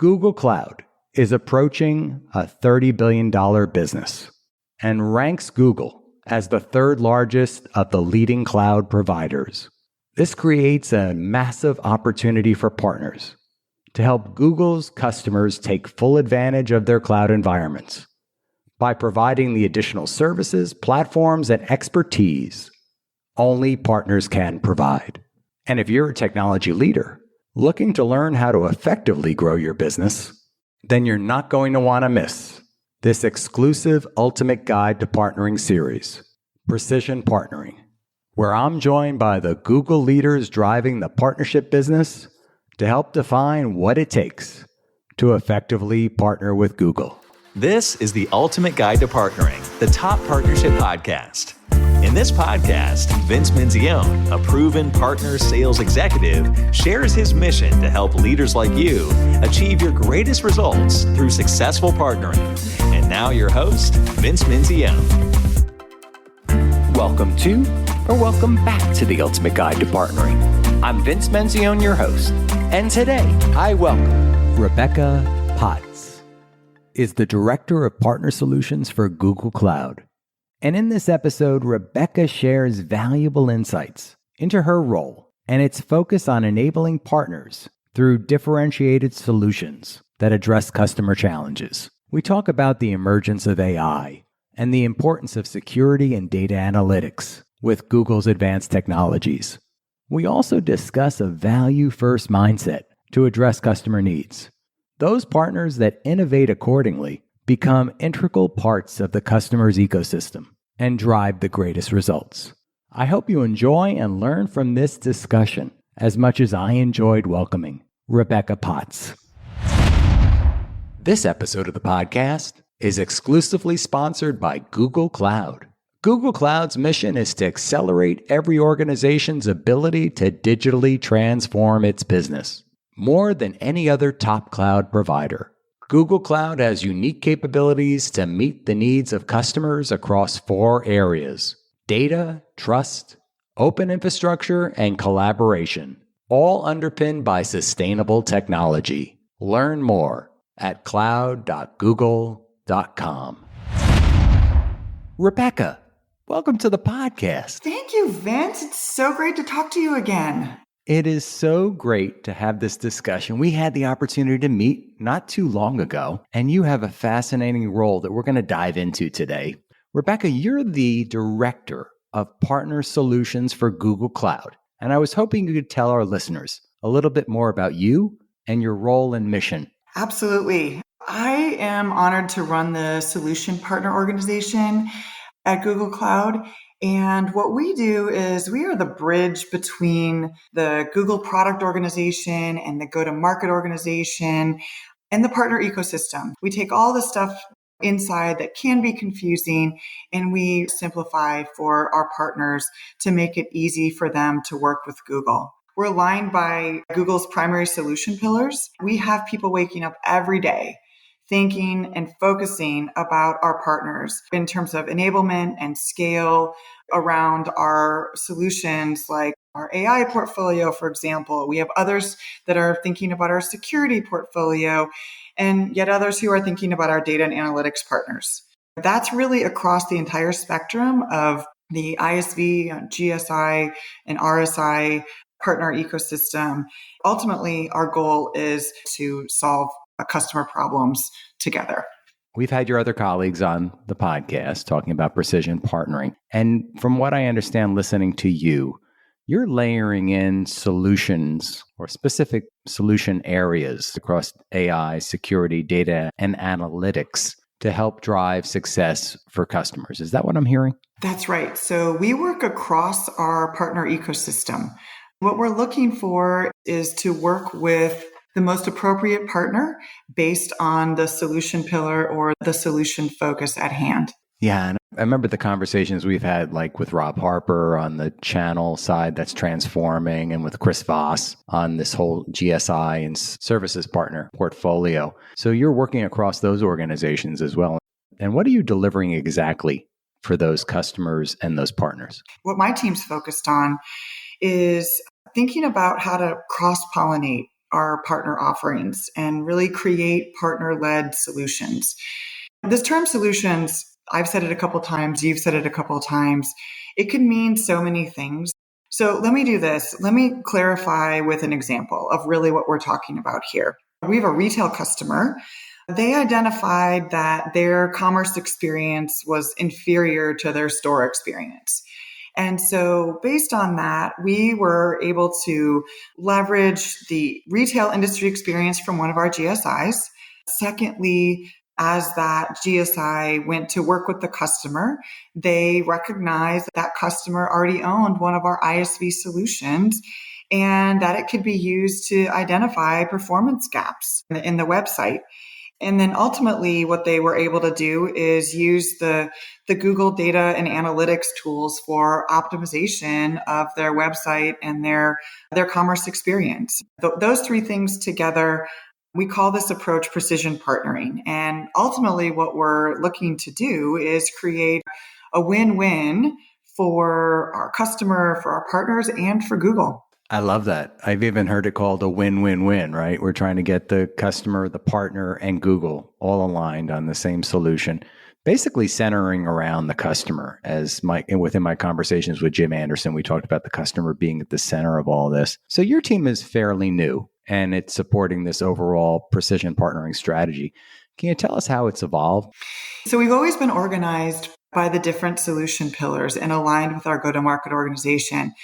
Google Cloud is approaching a $30 billion business and ranks Google as the third largest of the leading cloud providers. This creates a massive opportunity for partners to help Google's customers take full advantage of their cloud environments by providing the additional services, platforms, and expertise only partners can provide. And if you're a technology leader looking to learn how to effectively grow your business, then you're not going to want to miss this exclusive Ultimate Guide to Partnering series, Precision Partnering, where I'm joined by the Google leaders driving the partnership business to help define what it takes to effectively partner with Google. This is the Ultimate Guide to Partnering, the top partnership podcast. In this podcast, Vince Menzione, a proven partner sales executive, shares his mission to help leaders like you achieve your greatest results through successful partnering. And now your host, Vince Menzione. Welcome to, or welcome back to the Ultimate Guide to Partnering. I'm Vince Menzione, your host, and today I welcome Rebecca Potts, is the Director of Partner Solutions for Google Cloud. And in this episode, Rebecca shares valuable insights into her role and its focus on enabling partners through differentiated solutions that address customer challenges. We talk about the emergence of AI and the importance of security and data analytics with Google's advanced technologies. We also discuss a value-first mindset to address customer needs. Those partners that innovate accordingly become integral parts of the customer's ecosystem and drive the greatest results. I hope you enjoy and learn from this discussion as much as I enjoyed welcoming Rebecca Potts. This episode of the podcast is exclusively sponsored by Google Cloud. Google Cloud's mission is to accelerate every organization's ability to digitally transform its business more than any other top cloud provider. Google Cloud has unique capabilities to meet the needs of customers across 4 areas: data, trust, open infrastructure, and collaboration, all underpinned by sustainable technology. Learn more at cloud.google.com. Rebecca, welcome to the podcast. Thank you, Vince. It's so great to talk to you again. It is so great to have this discussion. We had the opportunity to meet not too long ago, and you have a fascinating role that we're going to dive into today. Rebecca, you're the Director of Partner Solutions for Google Cloud, and I was hoping you could tell our listeners a little bit more about you and your role and mission. Absolutely. I am honored to run the Solution Partner Organization at Google Cloud. And what we do is we are the bridge between the Google product organization and the go-to-market organization and the partner ecosystem. We take all the stuff inside that can be confusing and we simplify for our partners to make it easy for them to work with Google. We're aligned by Google's primary solution pillars. We have people waking up every day thinking and focusing about our partners in terms of enablement and scale around our solutions, like our AI portfolio, for example. We have others that are thinking about our security portfolio, and yet others who are thinking about our data and analytics partners. That's really across the entire spectrum of the ISV, GSI, and RSI partner ecosystem. Ultimately, our goal is to solve customer problems together. We've had your other colleagues on the podcast talking about precision partnering. And from what I understand, listening to you, you're layering in solutions or specific solution areas across AI, security, data, and analytics to help drive success for customers. Is that what I'm hearing? That's right. So we work across our partner ecosystem. What we're looking for is to work with the most appropriate partner based on the solution pillar or the solution focus at hand. Yeah, and I remember the conversations we've had like with Rob Harper on the channel side that's transforming and with Chris Voss on this whole GSI and services partner portfolio. So you're working across those organizations as well. And what are you delivering exactly for those customers and those partners? What my team's focused on is thinking about how to cross-pollinate our partner offerings and really create partner-led solutions. This term solutions, I've said it a couple times, you've said it a couple of times. It can mean so many things. So let me do this. Let me clarify with an example of really what we're talking about here. We have a retail customer. They identified that their commerce experience was inferior to their store experience. And so based on that, we were able to leverage the retail industry experience from one of our GSIs. Secondly, as that GSI went to work with the customer, they recognized that customer already owned one of our ISV solutions and that it could be used to identify performance gaps in the website. And then ultimately what they were able to do is use the Google data and analytics tools for optimization of their website and their commerce experience. Those three things together, we call this approach precision partnering. And ultimately what we're looking to do is create a win-win for our customer, for our partners, and for Google. I love that. I've even heard it called a win-win-win, right? We're trying to get the customer, the partner, and Google all aligned on the same solution, basically centering around the customer. Within my conversations with Jim Anderson, we talked about the customer being at the center of all this. So your team is fairly new and it's supporting this overall precision partnering strategy. Can you tell us how it's evolved? So we've always been organized by the different solution pillars and aligned with our go-to-market organization.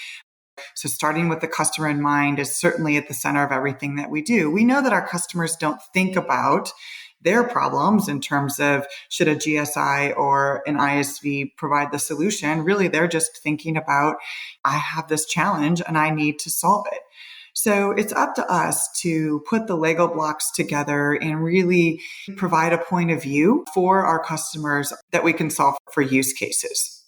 So starting with the customer in mind is certainly at the center of everything that we do. We know that our customers don't think about their problems in terms of should a GSI or an ISV provide the solution. Really, they're just thinking about, I have this challenge and I need to solve it. So it's up to us to put the Lego blocks together and really provide a point of view for our customers that we can solve for use cases.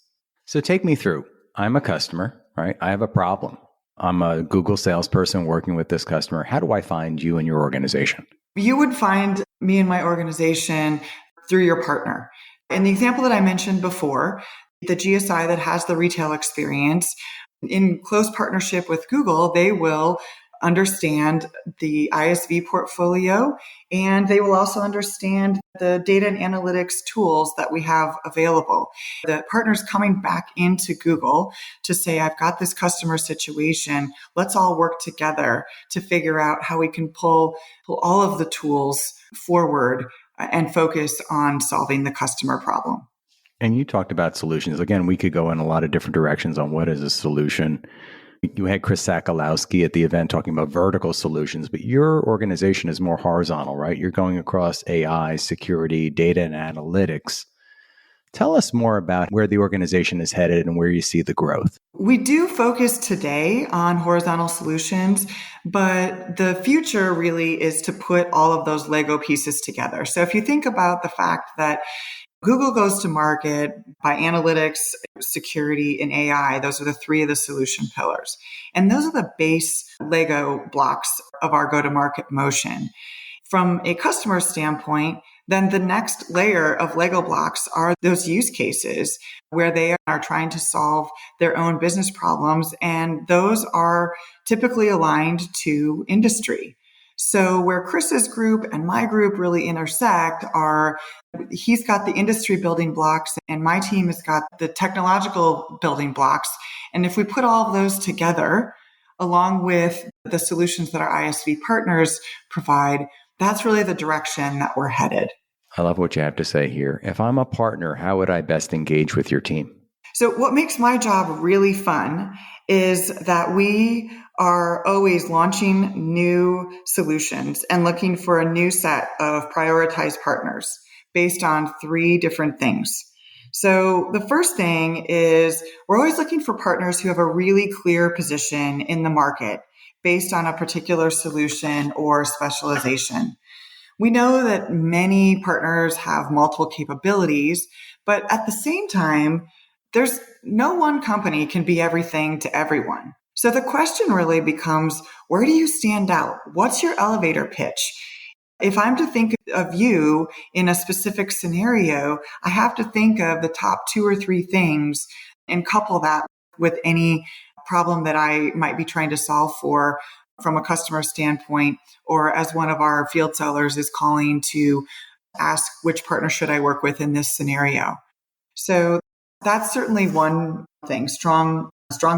So take me through. I'm a customer, right? I have a problem. I'm a Google salesperson working with this customer. How do I find you and your organization? You would find me and my organization through your partner. In the example that I mentioned before, the GSI that has the retail experience, in close partnership with Google, they will understand the ISV portfolio, and they will also understand the data and analytics tools that we have available. The partner's coming back into Google to say, I've got this customer situation. Let's all work together to figure out how we can pull all of the tools forward and focus on solving the customer problem. And you talked about solutions. Again, we could go in a lot of different directions on what is a solution. You had Chris Sakalowski at the event talking about vertical solutions, but your organization is more horizontal, right? You're going across AI, security, data, and analytics. Tell us more about where the organization is headed and where you see the growth. We do focus today on horizontal solutions, but the future really is to put all of those Lego pieces together. So if you think about the fact that Google goes to market by analytics, security, and AI. Those are the three of the solution pillars. And those are the base Lego blocks of our go-to-market motion. From a customer standpoint, then the next layer of Lego blocks are those use cases where they are trying to solve their own business problems. And those are typically aligned to industry. So where Chris's group and my group really intersect are, he's got the industry building blocks and my team has got the technological building blocks. And if we put all of those together, along with the solutions that our ISV partners provide, that's really the direction that we're headed. I love what you have to say here. If I'm a partner, how would I best engage with your team? So what makes my job really fun is that we are always launching new solutions and looking for a new set of prioritized partners based on three different things. So the first thing is we're always looking for partners who have a really clear position in the market based on a particular solution or specialization. We know that many partners have multiple capabilities, but at the same time, there's no one company can be everything to everyone. So the question really becomes, where do you stand out? What's your elevator pitch? If I'm to think of you in a specific scenario, I have to think of the top two or three things and couple that with any problem that I might be trying to solve for from a customer standpoint, or as one of our field sellers is calling to ask which partner should I work with in this scenario. So that's certainly one thing, strong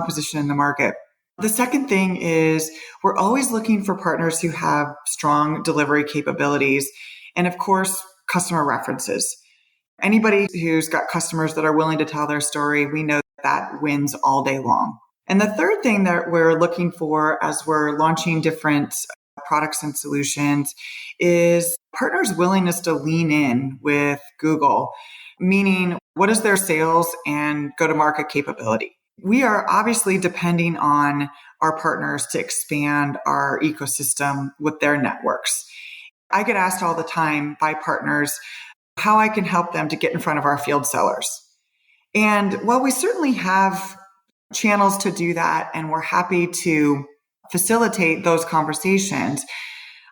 position in the market. The second thing is we're always looking for partners who have strong delivery capabilities and, of course, customer references. Anybody who's got customers that are willing to tell their story, we know that wins all day long. And the third thing that we're looking for as we're launching different products and solutions is partners' willingness to lean in with Google, meaning what is their sales and go-to-market capability? We are obviously depending on our partners to expand our ecosystem with their networks. I get asked all the time by partners how I can help them to get in front of our field sellers. And while we certainly have channels to do that, and we're happy to facilitate those conversations,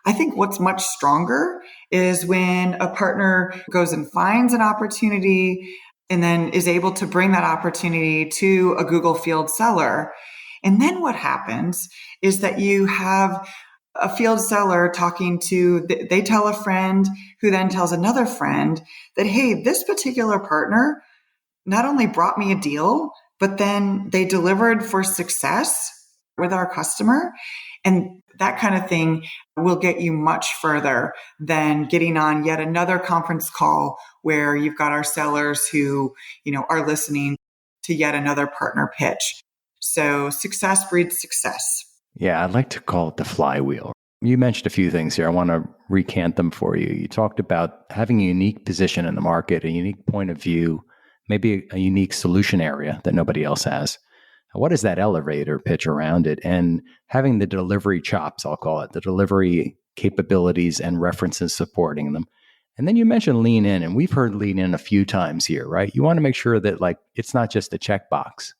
I think what's much stronger is when a partner goes and finds an opportunity and then is able to bring that opportunity to a Google field seller. And then what happens is that you have a field seller talking to, they tell a friend who then tells another friend that, hey, this particular partner not only brought me a deal, but then they delivered for success with our customer. And that kind of thing will get you much further than getting on yet another conference call where you've got our sellers who, are listening to yet another partner pitch. So success breeds success. Yeah, I'd like to call it the flywheel. You mentioned a few things here. I want to recant them for you. You talked about having a unique position in the market, a unique point of view, maybe a unique solution area that nobody else has. What is that elevator pitch around it? And having the delivery chops, I'll call it, the delivery capabilities and references supporting them. And then you mentioned lean in, and we've heard lean in a few times here, right? You want to make sure that it's not just a checkbox,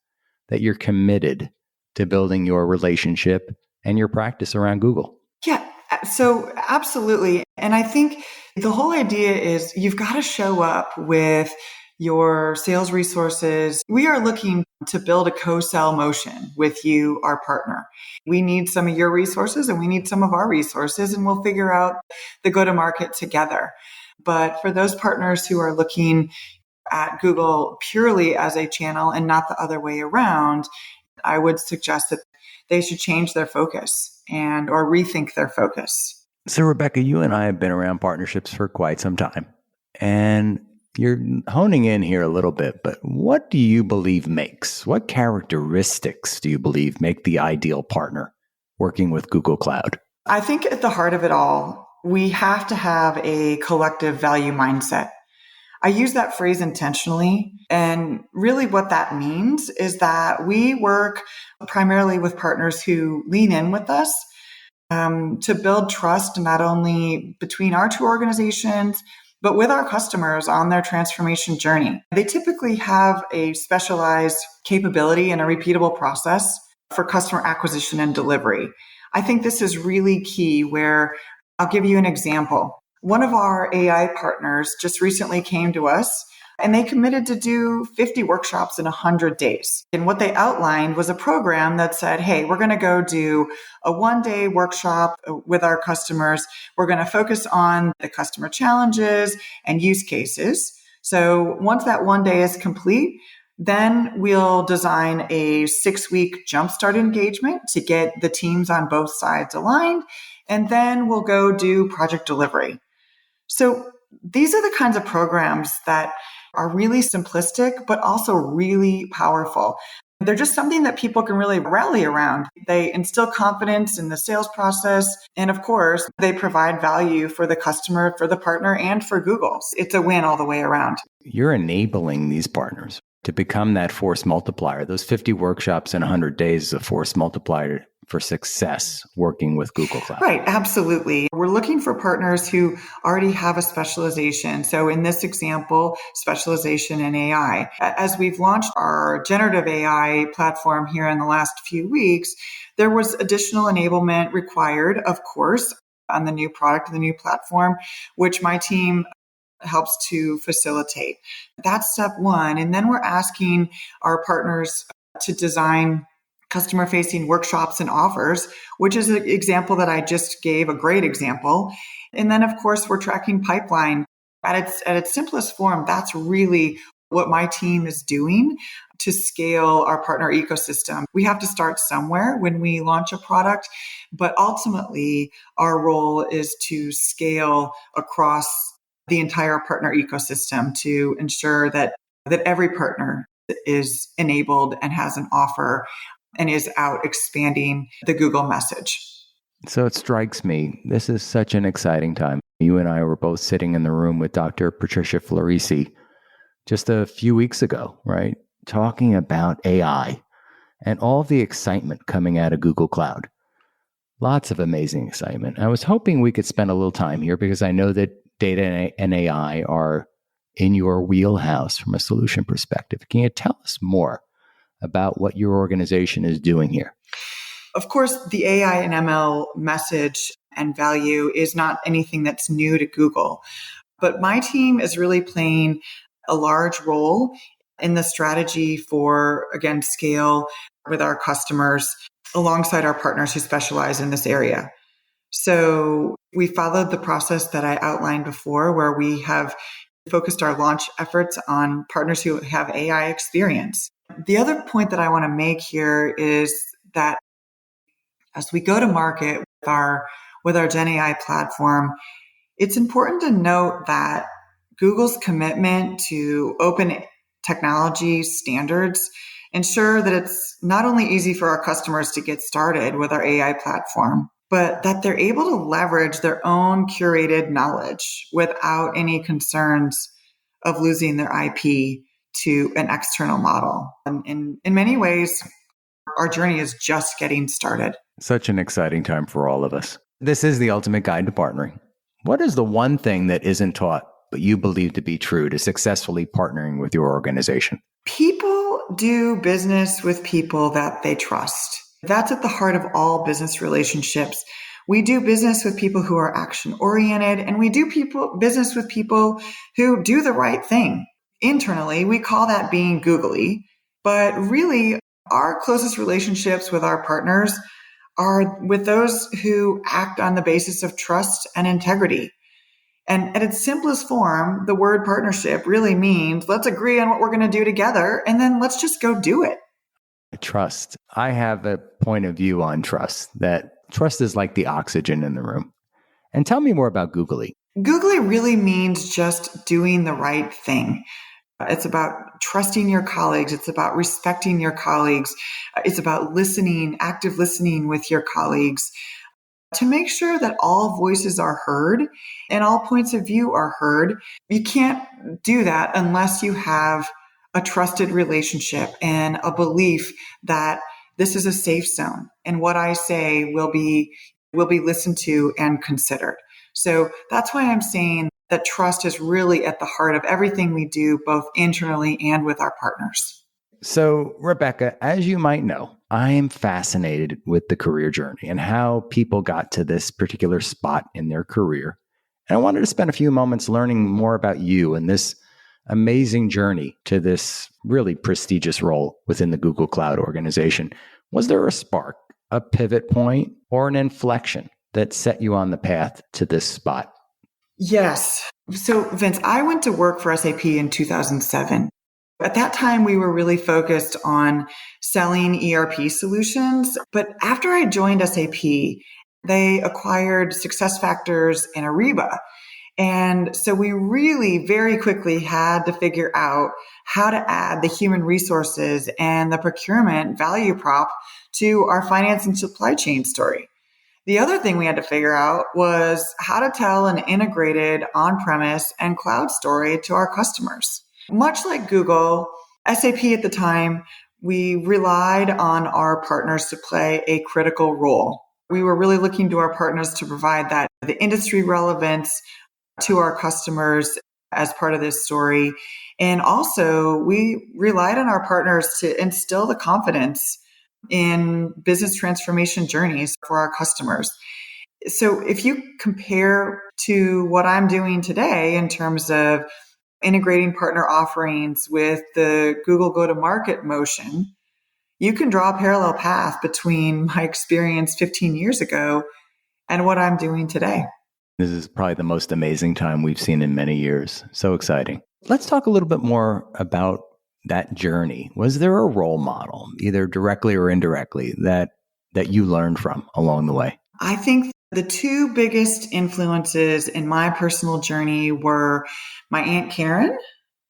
that you're committed to building your relationship and your practice around Google. Yeah, so absolutely. And I think the whole idea is you've got to show up with your sales resources. We are looking to build a co-sell motion with you, our partner. We need some of your resources and we need some of our resources, and we'll figure out the go-to-market together. But for those partners who are looking at Google purely as a channel and not the other way around, I would suggest that they should change their focus or rethink their focus. So, Rebecca, you and I have been around partnerships for quite some time, and you're honing in here a little bit, but what do you believe what characteristics do you believe make the ideal partner working with Google Cloud? I think at the heart of it all, we have to have a collective value mindset. I use that phrase intentionally. And really what that means is that we work primarily with partners who lean in with us to build trust, not only between our two organizations, but with our customers on their transformation journey. They typically have a specialized capability and a repeatable process for customer acquisition and delivery. I think this is really key, where I'll give you an example. One of our AI partners just recently came to us and they committed to do 50 workshops in 100 days. And what they outlined was a program that said, hey, we're going to go do a one-day workshop with our customers. We're going to focus on the customer challenges and use cases. So once that one day is complete, then we'll design a 6-week jumpstart engagement to get the teams on both sides aligned. And then we'll go do project delivery. So these are the kinds of programs that are really simplistic, but also really powerful. They're just something that people can really rally around. They instill confidence in the sales process. And of course, they provide value for the customer, for the partner, and for Google. It's a win all the way around. You're enabling these partners to become that force multiplier. Those 50 workshops in 100 days is a force multiplier for success working with Google Cloud. Right, absolutely. We're looking for partners who already have a specialization. So in this example, specialization in AI. As we've launched our generative AI platform here in the last few weeks, there was additional enablement required, of course, on the new product, the new platform, which my team helps to facilitate. That's step one. And then we're asking our partners to design customer facing workshops and offers, which is an example that I just gave, a great example. And then of course, we're tracking pipeline at its simplest form. That's really what my team is doing to scale our partner ecosystem. We have to start somewhere when we launch a product, but ultimately our role is to scale across the entire partner ecosystem to ensure that every partner is enabled and has an offer and is out expanding the Google message. So it strikes me, this is such an exciting time. You and I were both sitting in the room with Dr. Patricia Florisi just a few weeks ago, right? Talking about AI and all of the excitement coming out of Google Cloud. Lots of amazing excitement. I was hoping we could spend a little time here because I know that data and AI are in your wheelhouse from a solution perspective. Can you tell us more about what your organization is doing here? Of course, the AI and ML message and value is not anything that's new to Google, but my team is really playing a large role in the strategy for, again, scale with our customers alongside our partners who specialize in this area. So we followed the process that I outlined before, where we have focused our launch efforts on partners who have AI experience. The other point that I want to make here is that as we go to market with our Gen AI platform, it's important to note that Google's commitment to open technology standards ensure that it's not only easy for our customers to get started with our AI platform, but that they're able to leverage their own curated knowledge without any concerns of losing their IP to an external model. And in many ways, our journey is just getting started. Such an exciting time for all of us. This is the ultimate guide to partnering. What is the one thing that isn't taught, but you believe to be true to successfully partnering with your organization? People do business with people that they trust. That's at the heart of all business relationships. We do business with people who are action oriented, and we do business with people who do the right thing. Internally, we call that being googly, but really our closest relationships with our partners are with those who act on the basis of trust and integrity. And at its simplest form, the word partnership really means let's agree on what we're going to do together, and then let's just go do it. Trust. I have a point of view on trust, that trust is like the oxygen in the room. And tell me more about Googly. Googly really means just doing the right thing. It's about trusting your colleagues. It's about respecting your colleagues. It's about listening, active listening with your colleagues to make sure that all voices are heard and all points of view are heard. You can't do that unless you have a trusted relationship and a belief that this is a safe zone and what I say will be listened to and considered. So that's why I'm saying that trust is really at the heart of everything we do, both internally and with our partners. So, Rebecca, as you might know, I am fascinated with the career journey and how people got to this particular spot in their career. And I wanted to spend a few moments learning more about you and this amazing journey to this really prestigious role within the Google Cloud organization. Was there a spark, a pivot point, or an inflection that set you on the path to this spot? Yes. So, Vince, I went to work for SAP in 2007. At that time, we were really focused on selling ERP solutions. But after I joined SAP, they acquired SuccessFactors and Ariba. And so we really very quickly had to figure out how to add the human resources and the procurement value prop to our finance and supply chain story. The other thing we had to figure out was how to tell an integrated on-premise and cloud story to our customers. Much like Google, SAP at the time, we relied on our partners to play a critical role. We were really looking to our partners to provide the industry relevance to our customers as part of this story. And also, we relied on our partners to instill the confidence in business transformation journeys for our customers. So if you compare to what I'm doing today in terms of integrating partner offerings with the Google go-to-market motion, you can draw a parallel path between my experience 15 years ago and what I'm doing today. This is probably the most amazing time we've seen in many years. So exciting. Let's talk a little bit more about that journey. Was there a role model, either directly or indirectly, that you learned from along the way? I think the two biggest influences in my personal journey were my Aunt Karen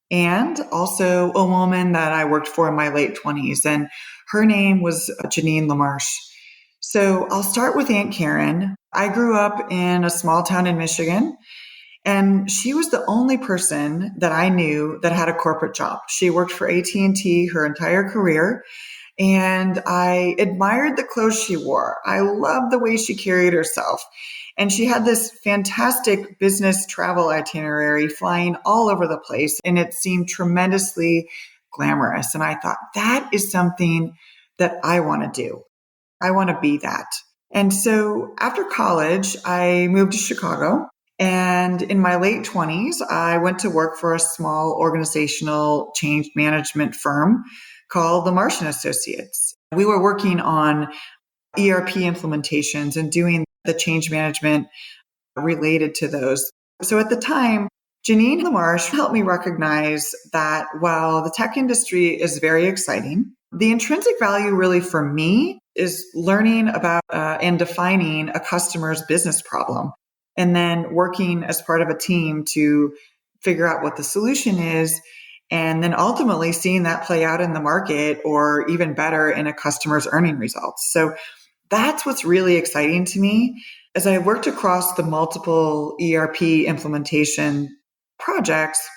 and also a woman that I worked for in my late 20s. And her name was Janine LaMarche. So I'll start with Aunt Karen. I grew up in a small town in Michigan, and she was the only person that I knew that had a corporate job. She worked for AT&T her entire career, and I admired the clothes she wore. I loved the way she carried herself. And she had this fantastic business travel itinerary flying all over the place, and it seemed tremendously glamorous. And I thought, that is something that I want to do. I want to be that. And so after college, I moved to Chicago. And in my late 20s, I went to work for a small organizational change management firm called the Martian Associates. We were working on ERP implementations and doing the change management related to those. So at the time, Janine LaMarche helped me recognize that while the tech industry is very exciting, the intrinsic value really for me is learning about and defining a customer's business problem, and then working as part of a team to figure out what the solution is, and then ultimately seeing that play out in the market, or even better, in a customer's earning results. So that's what's really exciting to me. As I worked across the multiple ERP implementation projects,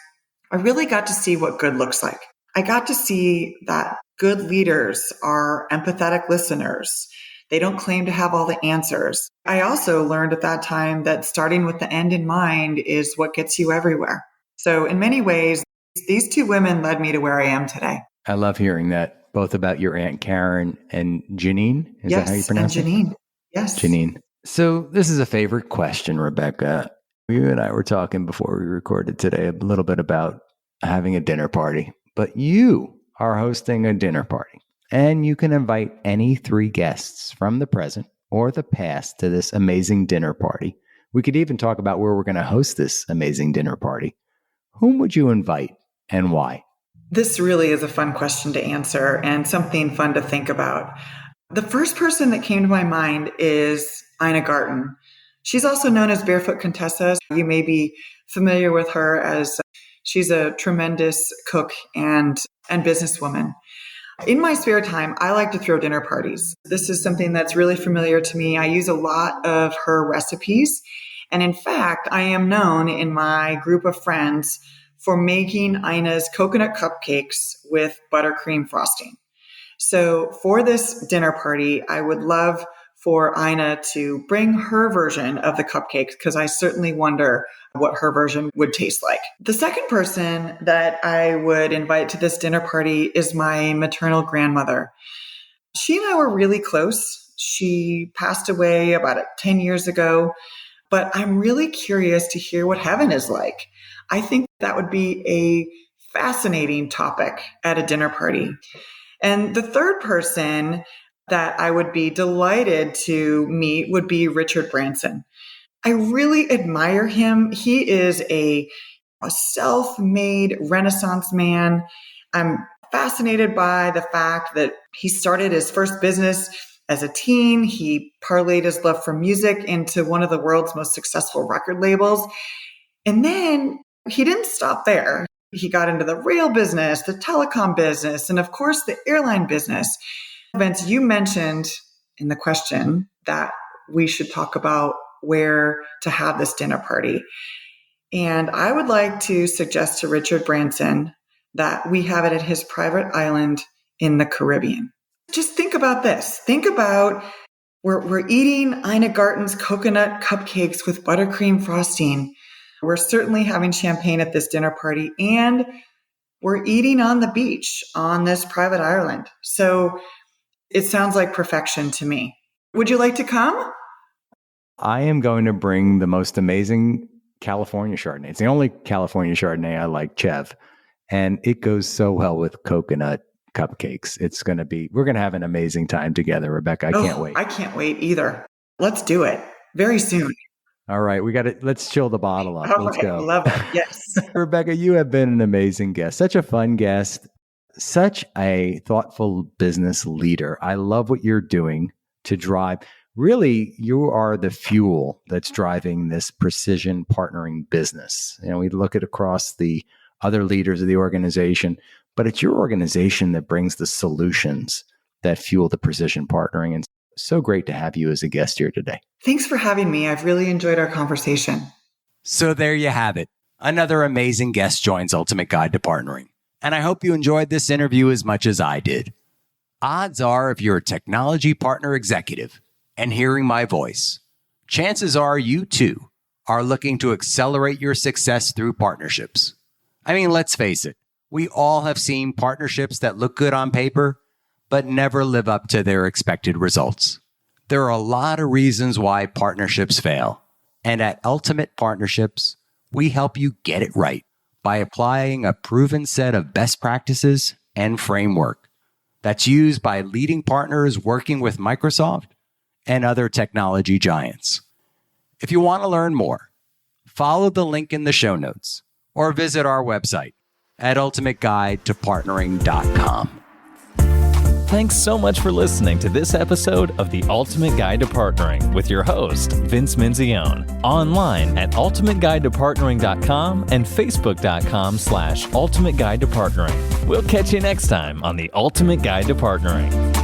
I really got to see what good looks like. I got to see that good leaders are empathetic listeners. They don't claim to have all the answers. I also learned at that time that starting with the end in mind is what gets you everywhere. So in many ways, these two women led me to where I am today. I love hearing that, both about your Aunt Karen and Janine. Is that how you pronounce it? Janine. Yes. Janine. So this is a favorite question, Rebecca. You and I were talking before we recorded today a little bit about having a dinner party, but you are hosting a dinner party, and you can invite any 3 guests from the present or the past to this amazing dinner party. We could even talk about where we're going to host this amazing dinner party. Whom would you invite and why? This really is a fun question to answer and something fun to think about. The first person that came to my mind is Ina Garten. She's also known as Barefoot Contessa. You may be familiar with her as she's a tremendous cook and businesswoman. In my spare time, I like to throw dinner parties. This is something that's really familiar to me. I use a lot of her recipes. And in fact, I am known in my group of friends for making Ina's coconut cupcakes with buttercream frosting. So for this dinner party, I would love for Ina to bring her version of the cupcakes, because I certainly wonder what her version would taste like. The second person that I would invite to this dinner party is my maternal grandmother. She and I were really close. She passed away about 10 years ago, but I'm really curious to hear what heaven is like. I think that would be a fascinating topic at a dinner party. And the third person that I would be delighted to meet would be Richard Branson. I really admire him. He is a self-made Renaissance man. I'm fascinated by the fact that he started his first business as a teen. He parlayed his love for music into one of the world's most successful record labels. And then he didn't stop there. He got into the rail business, the telecom business, and of course, the airline business. Vince, you mentioned in the question that we should talk about where to have this dinner party. And I would like to suggest to Richard Branson that we have it at his private island in the Caribbean. Just think about this. Think about we're eating Ina Garten's coconut cupcakes with buttercream frosting. We're certainly having champagne at this dinner party, and we're eating on the beach on this private island. So it sounds like perfection to me. Would you like to come? I am going to bring the most amazing California Chardonnay. It's the only California Chardonnay I like, Chev. And it goes so well with coconut cupcakes. We're going to have an amazing time together, Rebecca. I can't wait. I can't wait either. Let's do it very soon. All right. Let's chill the bottle up. Let's go. Love it. Yes. Rebecca, you have been an amazing guest, such a fun guest, such a thoughtful business leader. I love what you're doing to drive. Really, you are the fuel that's driving this precision partnering business. We look at across the other leaders of the organization, but it's your organization that brings the solutions that fuel the precision partnering. And so great to have you as a guest here today. Thanks for having me. I've really enjoyed our conversation. So there you have it. Another amazing guest joins Ultimate Guide to Partnering. And I hope you enjoyed this interview as much as I did. Odds are, if you're a technology partner executive and hearing my voice, chances are you too are looking to accelerate your success through partnerships. I mean, let's face it, we all have seen partnerships that look good on paper, but never live up to their expected results. There are a lot of reasons why partnerships fail. And at Ultimate Partnerships, we help you get it right by applying a proven set of best practices and framework that's used by leading partners working with Microsoft and other technology giants. If you want to learn more, follow the link in the show notes or visit our website at ultimateguidetopartnering.com. Thanks so much for listening to this episode of The Ultimate Guide to Partnering with your host, Vince Menzione, online at ultimateguidetopartnering.com and facebook.com/ultimateguidetopartnering. We'll catch you next time on The Ultimate Guide to Partnering.